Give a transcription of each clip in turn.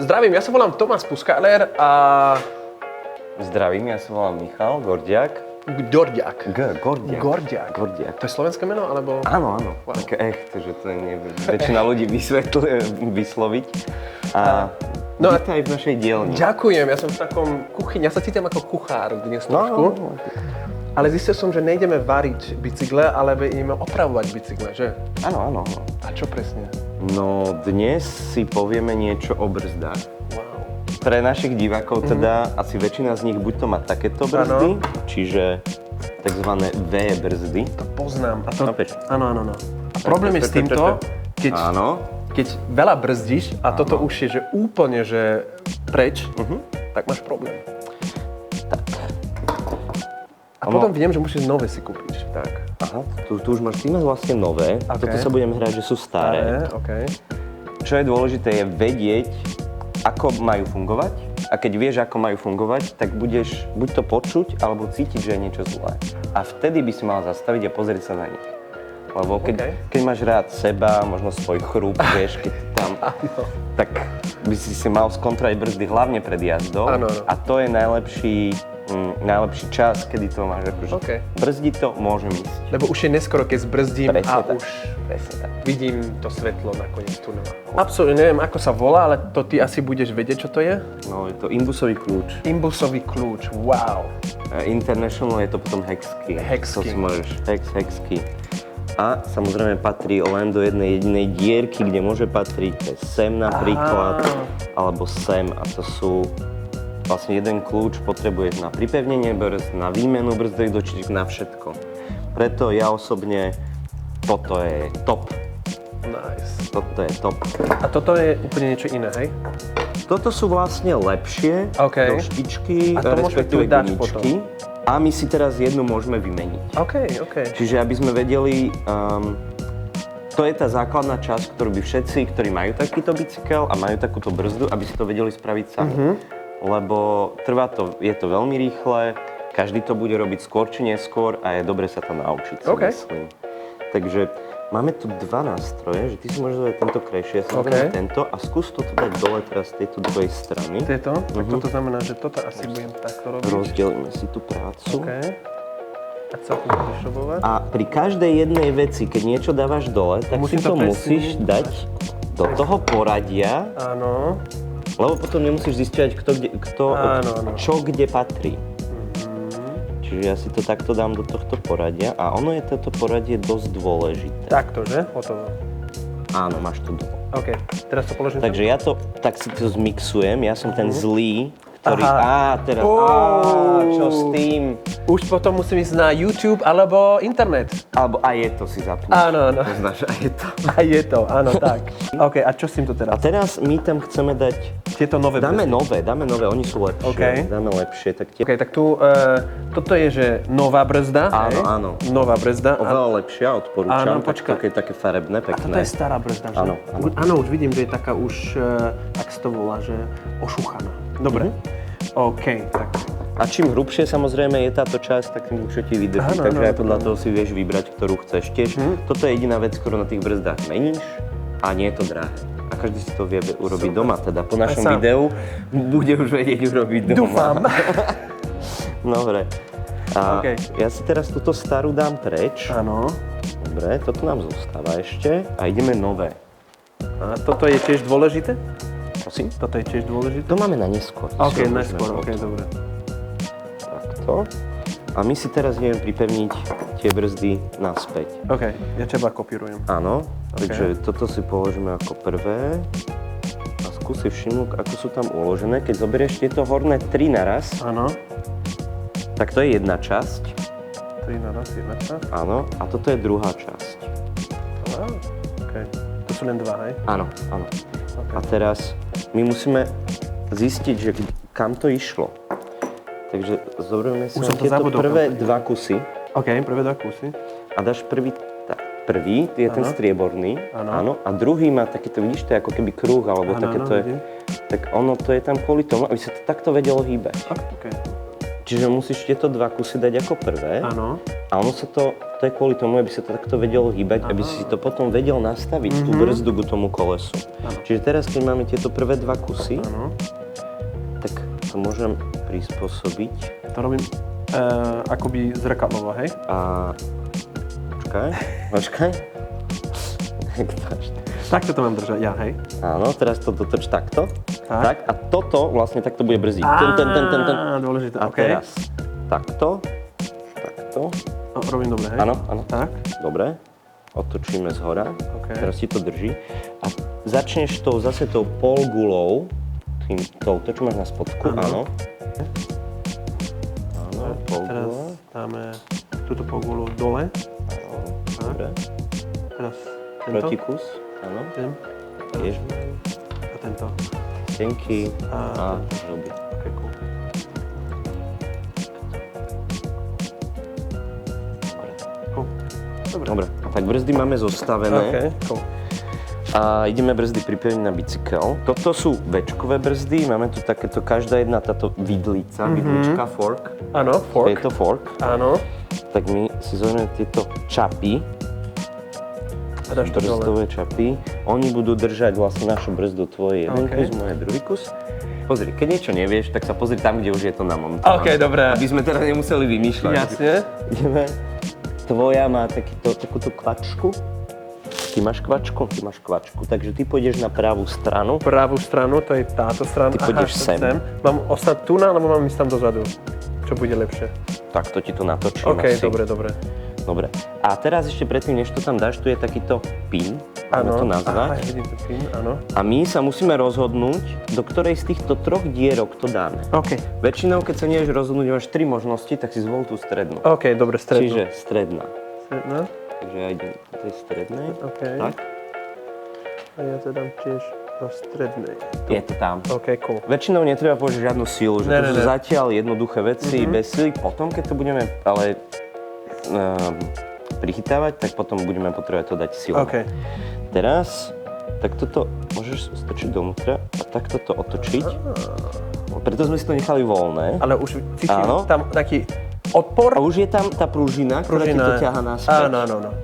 Zdravím, ja sa volám Tomáš Puskaler a... Zdravím, ja sa volám Michal Gordiak. Gordiak. Gordiak. To je slovenské meno, alebo? Áno. Wow. Také že to nevie väčšina ľudí vysloviť. A vítaj v našej dielni. Ďakujem, ja som v takom kuchyni, ja sa cítim ako kuchár dnes trošku. No. Ale zistil som, že nejdeme variť bicykle, ale ideme opravovať bicykle, že? Áno. A čo presne? No, dnes si povieme niečo o brzdách. Wow. Pre našich divákov teda asi väčšina z nich buď to má takéto brzdy, čiže takzvané V brzdy. To poznám. A to... Áno. A problém je s týmto, keď veľa brzdíš a toto už je že úplne že preč, tak máš problém. A potom viem, že musíš nové si kúpiť. Tak. Aha, tu už máš, ty máš vlastne nové. Okay. Toto sa budeme hrať, že sú staré. Okay. Čo je dôležité je vedieť, ako majú fungovať. A keď vieš, ako majú fungovať, tak budeš buď to počuť, alebo cítiť, že je niečo zlé. A vtedy by si mal zastaviť a pozrieť sa na nich. Lebo keď máš rád seba, možno svoj chrup, vieš, keď tam, tak by si mal skontrolovať brzdy hlavne pred jazdou. Áno. A to je najlepší čas, kedy to máš akože brzdiť to, môžem ísť. Lebo už je neskoro, keď zbrzdím už presne tak. Vidím to svetlo nakoniec tunela. Absolútne neviem, ako sa volá, ale to ty asi budeš vedieť, čo to je? No, je to imbusový kľúč. Imbusový kľúč, wow. International je to potom hexkey. To si môžeš hexkey. A samozrejme patrí len do jednej jedinej dierky, kde môže patriť, to je sem napríklad, alebo sem, a to sú vlastne jeden kľúč potrebuješ na pripevnenie brzd, na výmenu brzdových dočičiek, na všetko. Preto ja osobne, toto je top. Nice. Toto je top. A toto je úplne niečo iné, hej? Toto sú vlastne lepšie doštičky, respektíve guničky. A my si teraz jednu môžeme vymeniť. OK. Čiže aby sme vedeli, to je tá základná časť, ktorú by všetci, ktorí majú takýto bicykel a majú takúto brzdu, aby si to vedeli spraviť sami. Lebo je to veľmi rýchle, každý to bude robiť skôr či neskôr a je dobre sa to naučiť, si myslím. Takže máme tu dva nástroje, že ty si môžeš dať tento krajšie, ja si dám tento a skús toto dať dole teraz z tejto druhej strany. Tieto? Tak toto znamená, že toto asi budem takto robiť. Rozdelíme si tú prácu. A celkom prišobovať. A pri každej jednej veci, keď niečo dávaš dole, tak si to musíš dať do toho poradia. Áno. Lebo potom nemusíš zistiť, čo kde patrí. Čiže ja si to takto dám do tohto poradia a ono je toto poradie dosť dôležité. Takto, že? Hotovo. Áno, máš to dole. OK, teraz to položím. Takže ja to, tak si to zmixujem, ja som ten zlý, ktorý... Teraz... čo s tým? Už potom musím ísť na YouTube alebo internet. Alebo aj je to si zapnúť. Áno. Poznáš, aj je to. Aj je to, áno, tak. OK, a čo s týmto teraz? A teraz my tam chceme dať... Tieto nové dáme nové, oni sú lepšie. Dáme lepšie, tak OK, tak tu, toto je, že nová brzda, Áno. Nová brzda. Oveľa lepšia, odporúčam. Áno, počkaj. Také farebné, pekné. A toto je stará brzda, že? Áno, už vidím, že je taká už, tak sa to volá, že ošuchaná. Dobre. OK, tak. A čím hrubšie samozrejme je táto časť, tak tým lepšie ti vydrží, takže aj podľa toho si vieš vybrať, ktorú chceš tiež. Toto je jediná vec, ktorú na tých brzdách meníš a nie je to drahé. A každý si to vie urobiť doma, teda po našom videu bude už vedieť urobiť doma. Dúfam. Dobre. A ja si teraz túto starú dám preč. Áno. Dobre, toto nám zostáva ešte a ideme nové. A toto je tiež dôležité? Prosím? Toto je tiež dôležité? To máme na neskôr. OK, neskôr, dobre. Takto. A my si teraz ideme pripevniť tie brzdy naspäť. OK, ja teba kopírujem. Áno, takže toto si položíme ako prvé. A skúsi všimnúť, ako sú tam uložené. Keď zoberieš tieto horné 3 naraz, tak to je jedna časť. 3 naraz, jedna časť? Áno, a toto je druhá časť. OK, to sú len 2, hej? Áno. A teraz my musíme zistiť, že kam to išlo. Takže zoberieme si tieto prvé 2 kusy. OK, prvé 2 kusy. A dáš prvý je ten strieborný, áno. A druhý má takýto, vidíš, to je ako keby kruh, alebo takéto je. Tak ono to je tam kvôli tomu, aby sa to takto vedelo hýbať. Okay. Čiže musíš tieto dva kusy dať ako prvé. Áno. A ono sa to je kvôli tomu, aby sa to takto vedelo hýbať, aby si to potom vedel nastaviť, tú brzdu k tomu kolesu. Čiže teraz, keď máme tieto prvé dva kusy, tak to môžem prispôsobiť. To robím akoby zrkadlovo, hej? A počkaj. Takto to mám držať, ja, hej? Áno, teraz to dotoč takto. Tak. Tak. A toto vlastne takto bude brzdiť. Dôležité, A okej. teraz takto. No, robím dobre, hej? Áno. Tak. Dobre. Otočíme zhora. OK. Teraz ti to drží. A začneš zase tou polgulou, touto, čo máš na spodku, áno. Áno, Teraz polgula. dáme túto polgulu dole. Áno, dobre. Teraz tento. Protikus, áno. Ten. Tiež. A tento. Tenky. A žlby. OK, cool. Cool. Dobre, tak brzdy máme zostavené. OK, cool. A ideme brzdy pripevniť na bicykel. Toto sú večkové brzdy, máme tu takéto, každá jedna táto vidlička, fork. Áno, fork. Je to fork. Áno. Tak my si zoberieme tieto čapy, A dáš to dole. brzdové čapy. Oni budú držať vlastne našu brzdu, tvoj jeden OK. kus, moje druhý kus. Pozri, keď niečo nevieš, tak sa pozri tam, kde už je to namontované. OK, dobré. Aby sme teraz nemuseli vymýšľať. Jasne. Ideme. Tvoja má takúto kvačku. Ty máš kvačku, takže ty pôjdeš na pravú stranu. Pravú stranu, to je táto strana. Ty pôjdeš sem. Mám ostať tu, alebo mám ísť tam dozadu? Čo bude lepšie? Tak to ti tu natočím OK, asi. dobre. Dobre. A teraz ešte predtým, než to tam dáš, tu je takýto pin, máme to nazvať. Aha, vidím to pin, áno. A my sa musíme rozhodnúť, do ktorej z týchto troch dierok to dáme. OK. Väčšinou, keď sa nevieš rozhodnúť, máš 3 možnosti, tak si zvol tú strednú. OK, dobre, strednú. Čiže stredná. Stredná? Takže ja idem do tej strednej. OK. Tak. A ja to dám tiež do strednej. Je to tam. OK, cool. Väčšinou netreba použiť žiadnu silu, že Ne, to ne, sú ne. zatiaľ jednoduché veci, bez sily. Potom, keď to budeme ale prichytávať, tak potom budeme potrebovať to dať silou. OK. Teraz, tak toto môžeš strčiť dovnútra a takto to otočiť. Preto sme si to nechali voľné. Ale už cítim Áno. tam taký odpor. A už je tam tá pružina, ktorá ti to ťahá naspäť. Áno.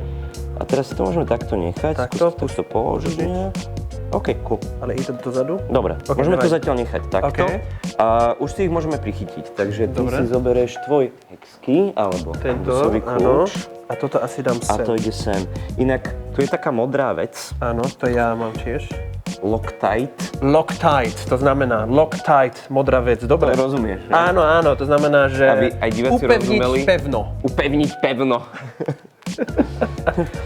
A teraz si to môžeme takto nechať, Takto, skúsiť to položiť. OK, cool. Ale ide to dozadu? Dobre, OK, môžeme to dávaj. zatiaľ nechať takto. OK. A už si ich môžeme prichytiť. Takže ty Dobre. si zoberieš tvoj hexkey, alebo Tento, dosový áno. kľúč. A toto asi dám A sem. to ide sem. Inak, tu je taká modrá vec, Áno, to ja mám tiež. Loctite. Loctite, to znamená Loctite, modrá vec, dobre. To rozumieš, ne? Áno, to znamená, že Aby aj diváci upevniť rozumeli. pevno. Upevniť pevno.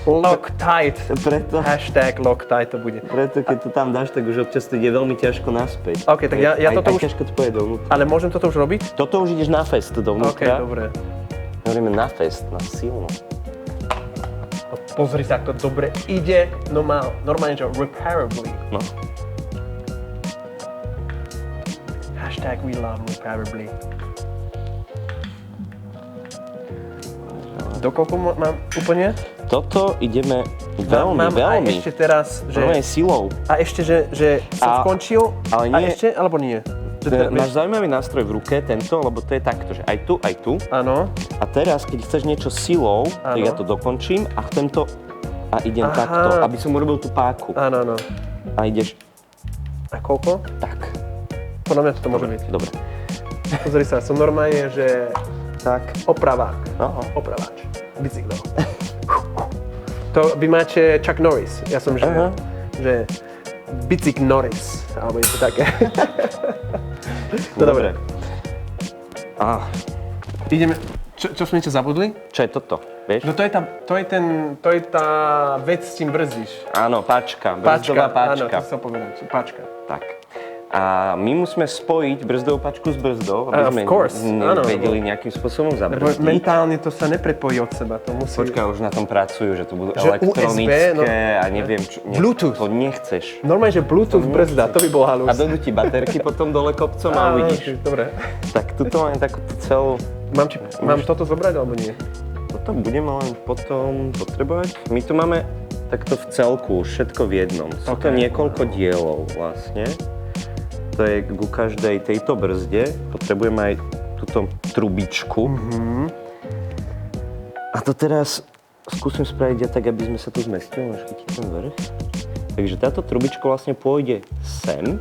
Loctite. Preto, Hashtag Loctite to bude. keď to tam dáš, tak už občas to ide veľmi ťažko naspäť. OK, tak ja aj, toto aj už... ťažko to pôjde dovnútra. Ale môžem toto už robiť? Toto už ideš na fest OK, dovnútra. dobre. Hovoríme na fest, na silno. Pozri sa, ako to dobre ide. Normálne, že repairably. No. Hashtag we love repairably. Dokoľko mám úplne? Toto ideme veľmi, mám veľmi. aj ešte teraz, že... Veľmi silou. A ešte, že som skončil? ale A nie. ešte, alebo nie? Že Máš zaujímavý nástroj v ruke, tento, lebo to je takto, že aj tu. Áno. A teraz, keď chceš niečo silou, tak Áno. ja to dokončím a chcem to a idem Aha. takto, aby som urobil tú páku. Áno. A ideš A koľko? tak. Podľa mňa to môže byť. Dobre. Pozri sa, som normálne, že Tak. opravák. Aha. Opraváč. Bicyklov. To vy máte Chuck Norris. Ja som, Aha. že Bicyk Norris, alebo niečo také. No dobre. Ideme, čo sme niečo zabudli? Čo je toto? Vieš? No to je tá vec, s tým brzdíš. Áno, páčka, brzdová Áno, páčka. to chcel povedať, páčka. Tak. A my musíme spojiť brzdovú páčku s brzdou, aby Of sme course, áno. vedeli nejakým spôsobom Lebo zabrzdiť. mentálne to sa neprepojí od seba, to musí... Počkaj, už na tom pracujú, že to budú Že elektronické USB, no. a neviem čo. Bluetooth. To nechceš. Normálne, že Bluetooth brzda, to by bol halus. A dojdu ti baterky potom dole kopcom a uvidíš. Dobre. Tak tuto máme takúto celú... Mám toto zobrať, alebo nie? Toto budeme len potom potrebovať. My tu máme takto v celku, už všetko v jednom. Sú to Ok. niekoľko dielov vlastne. To je ku každej tejto brzde. Potrebujeme aj túto trubičku. A to teraz skúsim spraviť ja tak, aby sme sa tu zmestili, máš chytiť ten vrch. Takže táto trubička vlastne pôjde sem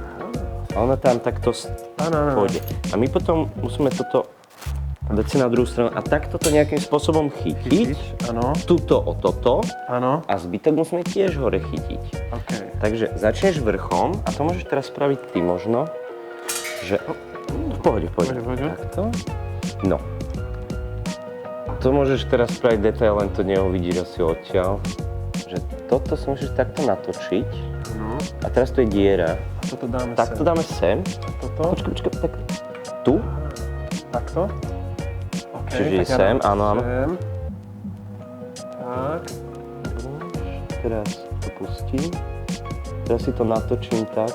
a ona tam takto pôjde. A my potom musíme toto dať si na druhú stranu a takto to nejakým spôsobom chytiť. Áno. Tuto o toto. Áno. A zbytok musíme tiež hore chytiť. Okay. Takže začneš vrchom a to môžeš teraz spraviť ty možno, že... V pohode. Takto. No. To môžeš teraz spraviť detail, len to neuvidíš asi odtiaľ. Že toto si musíš takto natočiť. A teraz tu je diera. A toto dáme tak sem. to dáme sem. A toto? Počkaj, tak tu. Takto? Okay, Čiže je tak sem, ja áno. Sem. Tak. Teraz to pustím. Teraz si to natočím tak,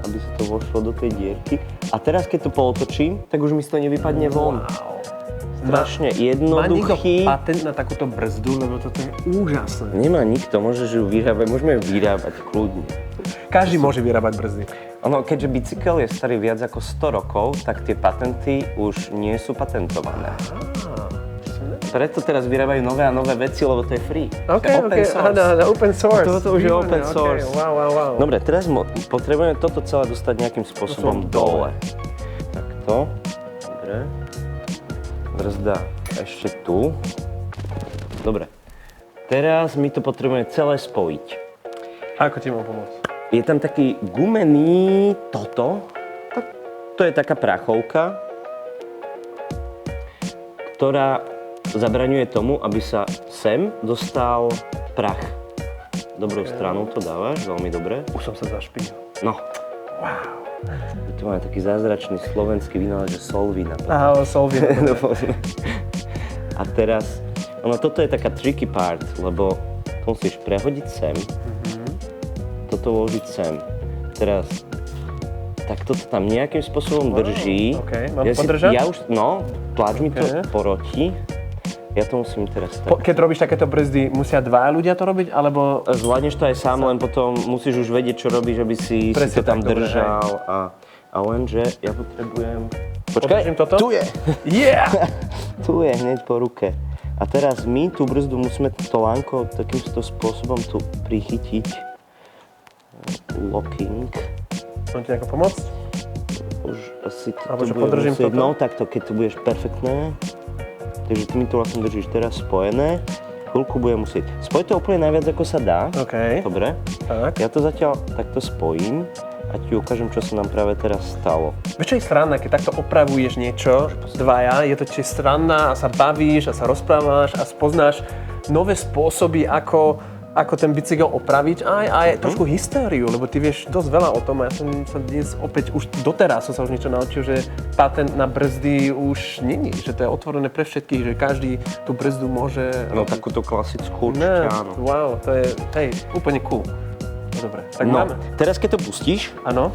aby sa to vošlo do tej dierky. A teraz keď to pootočím, tak už mi to nevypadne von. Wow. Strašne Má niekto jednoduchý. patent na takúto brzdu, lebo toto je úžasné. Nemá nikto, môžeš ju vyrábať, môžeme ju vyrábať kľudne. Každý môže vyrábať brzdy. Ono, keďže bicykel je starý viac ako 100 rokov, tak tie patenty už nie sú patentované. Preto teraz vyrábajú nové a nové veci, lebo to je free. OK, to je open source. Áno, open source. Toto už je open source. Okay. Wow. Dobre, teraz potrebujeme toto celé dostať nejakým spôsobom dole. Takto. Dobre. Brzda ešte tu. Dobre. Teraz my to potrebujeme celé spojiť. Ako ti mám pomôcť? Je tam taký gumený toto. To je taká prachovka, ktorá zabraňuje tomu, aby sa sem dostal prach. Dobrou stranou to dávaš, veľmi dobre. Už som sa zašpinil. No. Wow. Tu máme taký zázračný slovenský vynález, že Solvina. Aha, Solvina. A teraz, toto je taká tricky part, lebo to musíš prehodiť sem, toto vložiť sem. Teraz, tak toto tam nejakým spôsobom drží. OK, mám podržať? Tlač mi to poroti. Ja to musím teraz tak. Keď robíš takéto brzdy, musia dva ľudia to robiť, alebo... Zvládneš to aj sám, len potom musíš už vedieť, čo robíš, aby si to tam držal. A lenže ja potrebujem... Počkaj, toto? Tu je! Yeah! Tu je, hneď po ruke. A teraz my tú brzdu musíme to lánko takýmto spôsobom tu prichytiť. Locking. Mám ti nejako pomôcť? Už asi alebo to že bude podržím musieť, toto? no takto, keď to budeš perfektné. Takže ty mi to vlastne držíš teraz spojené. Chvíľku budem musieť. Spoj to úplne najviac, ako sa dá. OK. Dobre. Tak. Ja to zatiaľ takto spojím a ti ukážem, čo sa nám práve teraz stalo. Vieš, čo je sranda, keď takto opravuješ niečo, dvaja, je to tiež sranda a sa bavíš a sa rozprávaš a spoznáš nové spôsoby, ako ten bicykel opraviť aj trošku hysteriu, lebo ty vieš dosť veľa o tom a ja som sa dnes opäť, už doteraz som sa už niečo naučil, že patent na brzdy už není, že to je otvorené pre všetkých, že každý tú brzdu môže... No takúto klasickú určite áno. Wow, to je, úplne cool. Dobre, tak máme. Teraz keď to pustíš, Áno.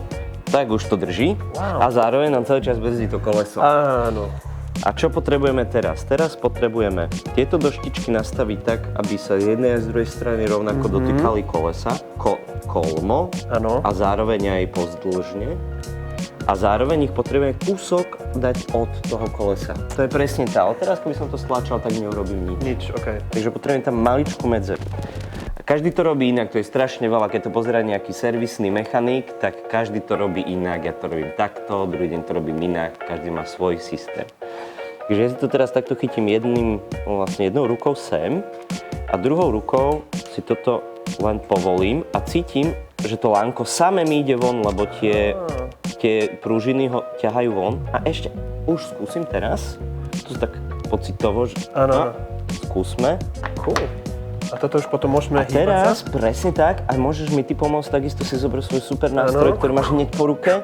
tak už to drží Wow. a zároveň nám celý čas brzdí to koleso. Áno. A čo potrebujeme teraz? Teraz potrebujeme tieto doštičky nastaviť tak, aby sa z jednej a z druhej strany rovnako dotýkali kolesa, kolmo Áno. a zároveň aj pozdĺžne. A zároveň ich potrebujeme kúsok dať od toho kolesa. To je presne tá. Teraz keby som to stlačal, tak neurobím nič. Nič, OK. Takže potrebujem tam maličkú medzeru. Každý to robí inak, to je strašne veľa. Keď to pozerá nejaký servisný mechanik, tak každý to robí inak. Ja to robím takto, druhý deň to robím inak, každý má svoj systém. Takže ja si to teraz takto chytím jednou rukou sem a druhou rukou si toto len povolím a cítim, že to lánko samé mi ide von, lebo tie pružiny ho ťahajú von. A ešte už skúsim teraz, to tak pocitovo, že Áno. skúsme. Cool. A toto už potom môžeme A teraz, presne tak, a môžeš mi ty pomôcť, takisto si zober svoj super nástroj, ktorý máš hneď po ruke.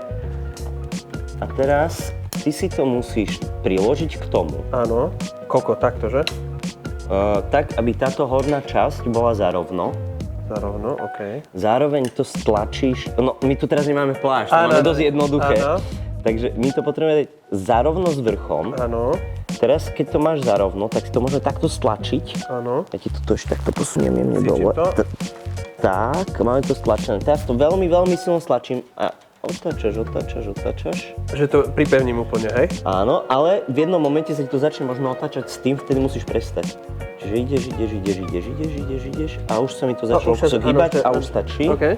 A teraz ty si to musíš priložiť k tomu. Áno. Koľko, takto, že? Tak, aby táto horná časť bola zarovno. Zarovno, OK. Zároveň to stlačíš, no my tu teraz nemáme plášť, to máme dosť jednoduché. Áno. Takže my to potrebujeme dať zarovno s vrchom. Áno. Teraz, keď to máš zarovno, tak si to môžeme takto stlačiť. Áno. Ja ti to ešte takto posuniem jemne Cítim dole. to. Tak, máme to stlačené. Teraz to veľmi, veľmi silno stlačím a otáčaš. Že to pripevním úplne, hej? Áno, ale v jednom momente sa ti to začne možno otáčať s tým, vtedy musíš prestať. Čiže ideš a už sa mi to začalo kúsok hýbať a už stačí. OK.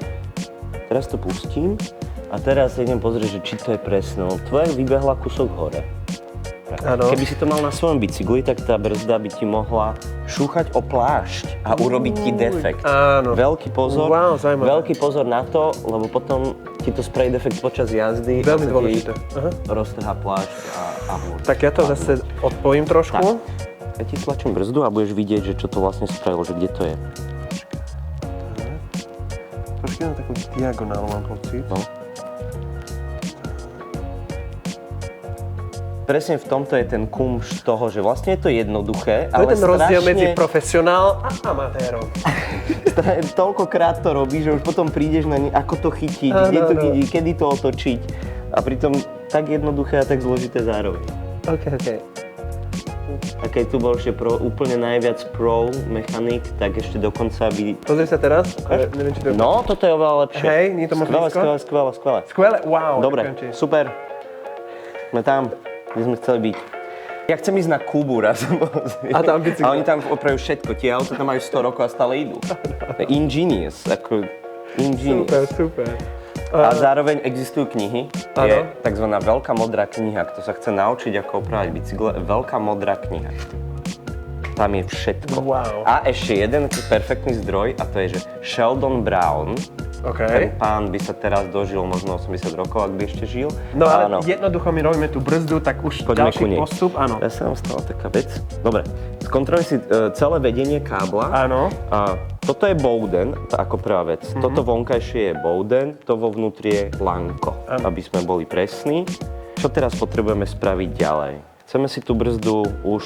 Teraz to pustím a teraz sa idem pozrieť, že či to je presné. No, tvoja vybehla kúsok hore. Áno. Keby si to mal na svojom bicykli, tak tá brzda by ti mohla šúchať o plášť a urobiť ti defekt. Áno. Veľký pozor, Wow, zaujímavé. veľký pozor na to, lebo potom ti to spraví defekt počas jazdy. Veľmi a sa ti dôležité. Aha. roztrhá plášť a môže Tak ja to spadnúť. zase odpojím trošku. Tak. Ja ti tlačím brzdu a budeš vidieť, že čo to vlastne spravilo, že kde to je. Trošky na takú diagonálu mám pocit. No. Presne v tomto je ten kumš toho, že vlastne je to jednoduché, To je ale ten rozdiel medzi strašne profesionál a amatérom. toľkokrát to robíš, že už potom prídeš na ako to chytiť, Áno, kde to áno. chytiť, kedy to otočiť. A pritom tak jednoduché a tak zložité zároveň. OK. A keď tu bol ešte úplne najviac pro mechanik, tak ešte dokonca by... Pozri sa teraz. Neviem, či to je... No, toto je oveľa lepšie. Hej, nie je to moc blízko? Skvelé. Skvelé, wow. Dobre, ďakujem ti. super. Sme tam, kde sme chceli byť. Ja chcem ísť na Kubu raz. A tam bicykle. A oni tam opravujú všetko. Tie auta tam majú 100 rokov a stále idú. Ingenious, ako ingenious. Super. A zároveň existujú knihy. Je Áno. takzvaná veľká modrá kniha. Kto sa chce naučiť, ako opravať bicykle, veľká modrá kniha. Tam je všetko. Wow. A ešte jeden perfektný zdroj, a to je, že Sheldon Brown. OK. Ten pán by sa teraz dožil možno 80 rokov, ak by ešte žil. No ale Áno. jednoducho my robíme tú brzdu, tak už Poďme ku ďalší nej. postup, áno. Ja sa nám stala taká vec. Dobre, skontroluj si celé vedenie kábla. Áno. A toto je Bowden, ako prvá vec. Toto vonkajšie je Bowden, to vo vnútri je lanko, Áno. aby sme boli presní. Čo teraz potrebujeme spraviť ďalej? Chceme si tú brzdu už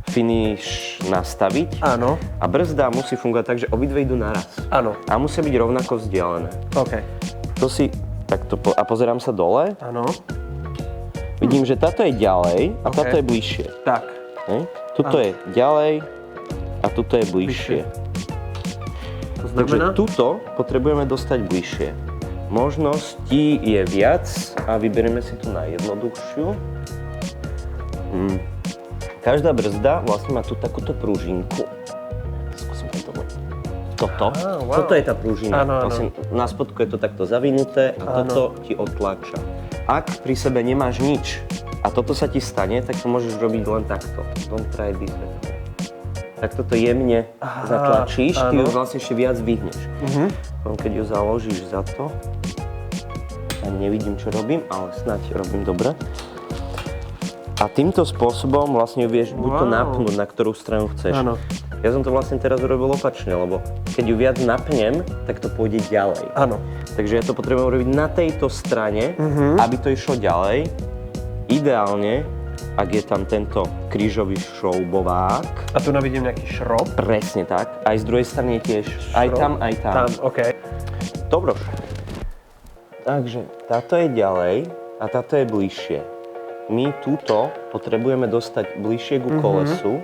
finish nastaviť. Áno. A brzda musí fungovať tak, že obidve idú naraz. Áno. A musia byť rovnako vzdialené. OK. To si takto a pozerám sa dole. Áno. Vidím, že táto je ďalej a OK. táto je bližšie. Tak. Hej? Tuto je ďalej a tuto je bližšie. To Takže znamená? tuto potrebujeme dostať bližšie. Možností je viac a vyberieme si tu najjednoduchšiu. Každá brzda vlastne má tu takúto pružinku. Skúsim to toto. wow. Toto je tá pružina. Áno, áno. Vlastne na spodku je to takto zavinuté a Áno. toto ti otlača. Ak pri sebe nemáš nič a toto sa ti stane, tak to môžeš robiť len takto. Don't try this. Tak toto jemne zatlačíš, ty áno. ju vlastne ešte viac vyhneš. Keď ju založíš za to, ani nevidím, čo robím, ale snáď robím dobre. A týmto spôsobom vlastne ju vieš buď to Wow. napnúť, na ktorú stranu chceš. Áno. Ja som to vlastne teraz urobil opačne, lebo keď ju viac napnem, tak to pôjde ďalej. Áno. Takže ja to potrebujem urobiť na tejto strane, aby to išlo ďalej. Ideálne, ak je tam tento krížový šroubovák. A tu navidím nejaký šrob. Presne tak. Aj z druhej strany je tiež. Aj Šrob. tam, aj tam. Tam, OK. Dobro. Takže táto je ďalej a táto je bližšie. My túto potrebujeme dostať bližšie ku kolesu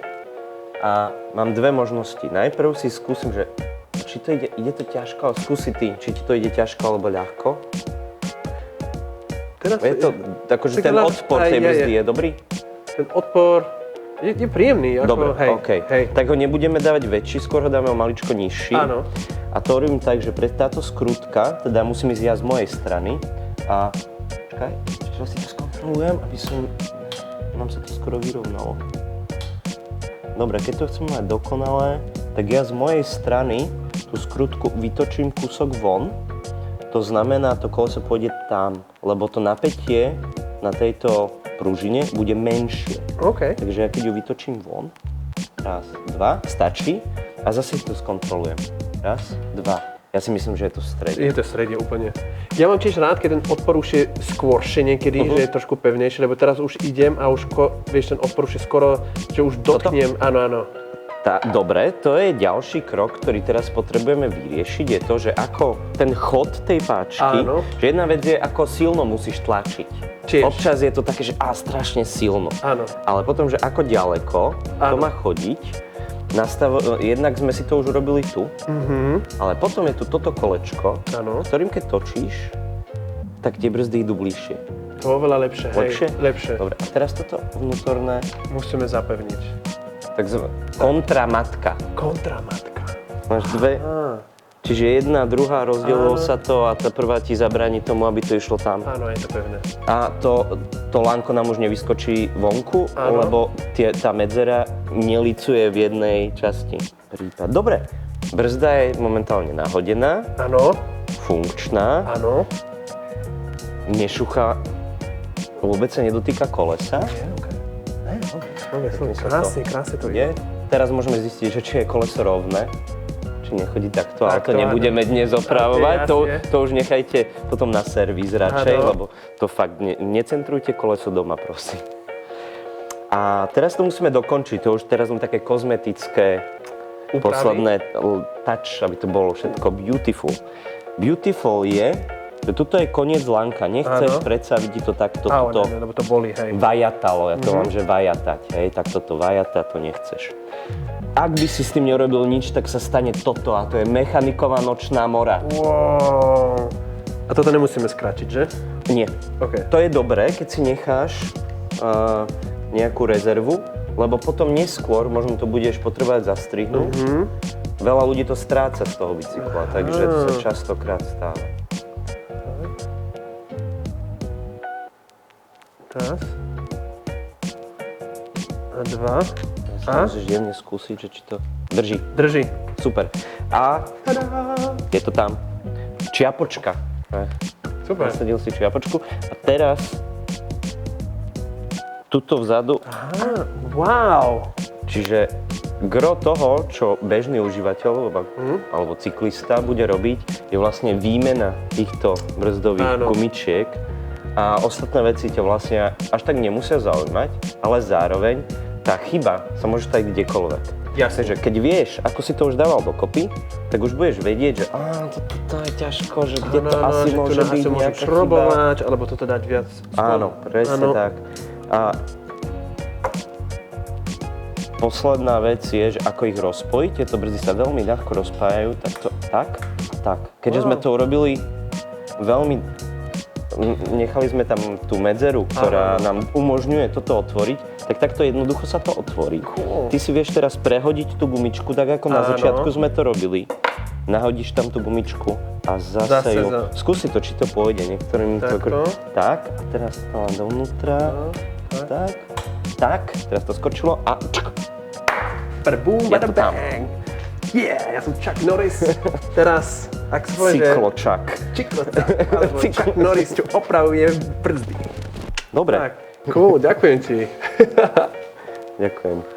a mám dve možnosti. Najprv si skúsim, že či to ide to ťažko, ale skúsi ty, či ti to ide ťažko alebo ľahko. Teraz Je to, akože ten odpor tej brzdy je dobrý? Ten odpor je príjemný. Ako, Dobre, hej, OK. Hej. Tak ho nebudeme dávať väčší, skôr ho dáme o maličko nižší. Áno. A to robím tak, že pre táto skrutka, teda musím ísť ja z mojej strany a čakaj, ešte raz si to skontrolujem, aby nám sa to skoro vyrovnalo. Dobre, keď to chcem mať dokonalé, tak ja z mojej strany tú skrutku vytočím kúsok von, to znamená, to koleso pôjde tam, lebo to napätie na tejto pružine bude menšie. OK. Takže ja keď ju vytočím von, raz, dva, stačí a zase to skontrolujem. Raz, dva. Ja si myslím, že je to v strede. Je to v strede úplne. Ja mám tiež rád, keď ten odpor už je skôršie niekedy, že je trošku pevnejšie, lebo teraz už idem a už, vieš, ten odpor už je skoro, že už dotknem, áno, áno. Dobre, to je ďalší krok, ktorý teraz potrebujeme vyriešiť, je to, že ako ten chod tej páčky, Áno. že jedna vec je, ako silno musíš tlačiť. Tiež. Občas je to také, že strašne silno. Áno. Ale potom, že ako ďaleko to Áno. má chodiť, jednak sme si to už urobili tu, ale potom je tu toto kolečko, Áno. ktorým keď točíš, tak tie brzdy idú bližšie. To je oveľa lepšie, hej. Lepšie? Lepšie. Dobre, a teraz toto vnútorné, Musíme zapevniť. takzvaná kontramatka. Kontramatka. Máš dve, čiže jedna, druhá, rozdielilo sa to a tá prvá ti zabráni tomu, aby to išlo tam. Áno, je to pevné. A to lánko nám už nevyskočí vonku, Áno. lebo tá medzera nelicuje v jednej časti. Dobre, brzda je momentálne nahodená, Áno, funkčná, áno. nešuchá, vôbec sa nedotýka kolesa. Je, okej. Pekne sa Krásne to je. Teraz môžeme zistiť, že či je koleso rovné, či nechodí takto, ale to Takto, nebudeme áno. dnes opravovať. Jasne. To už nechajte potom na servis radšej, Áno. lebo to fakt necentrujte koleso doma, prosím. A teraz to musíme dokončiť, to už teraz len také kozmetické, Úpravy? posledné touch, aby to bolo všetko beautiful. Beautiful je, že toto je koniec lanka, nechceš Áno. predsa vidieť to takto, Áno, toto lebo to boli, hej. vajatalo, ja to mám, že vajatať, hej, tak toto vajatať to nechceš. Ak by si s tým nerobil nič, tak sa stane toto a to je mechaniková nočná mora. Wow. A toto nemusíme skrátiť, že? Nie. OK. To je dobré, keď si necháš nejakú rezervu, lebo potom neskôr možno to budeš potrebovať zastrihnúť. Veľa ľudí to stráca z toho bicykla, takže to sa častokrát stáva. Raz. A dva. A? Môžeš jemne skúsiť, že či to drží. Drží. Super. A je to tam. Čiapočka. Super. Nasadil si čiapočku. A teraz tuto vzadu, Wow. čiže gro toho, čo bežný užívateľ alebo cyklista bude robiť, je vlastne výmena týchto brzdových Áno. gumičiek a ostatné veci ťa vlastne až tak nemusia zaujímať, ale zároveň tá chyba sa môže stať kdekoľvek. Jasne. Takže keď vieš, ako si to už dával dokopy, tak už budeš vedieť, že toto je ťažko, že kde to asi môže byť nejaká chyba. šrobovať, alebo toto dať viac spolu. Áno, presne tak. A posledná vec je, že ako ich rozpojiť. Tieto brzdy sa veľmi ľahko rozpájajú, tak. Keďže sme to urobili veľmi, nechali sme tam tú medzeru, ktorá nám umožňuje toto otvoriť, tak takto jednoducho sa to otvorí. Cool. Ty si vieš teraz prehodiť tú gumičku, tak ako na začiatku sme to robili. Nahodíš tam tú gumičku a zase ju... Skúsi to, či to pôjde. Niektorým to... Tak, a teraz to len dovnútra. Tak, teraz to skočilo a... Boom, Je to tam. bang. Yeah, ja som Chuck Norris. Teraz, ak sa povie, že... Cykločak. Cykločak. Alebo Chuck Norris, čo opravuje brzdy. Dobre, Tak, cool, ďakujem ti. ďakujem.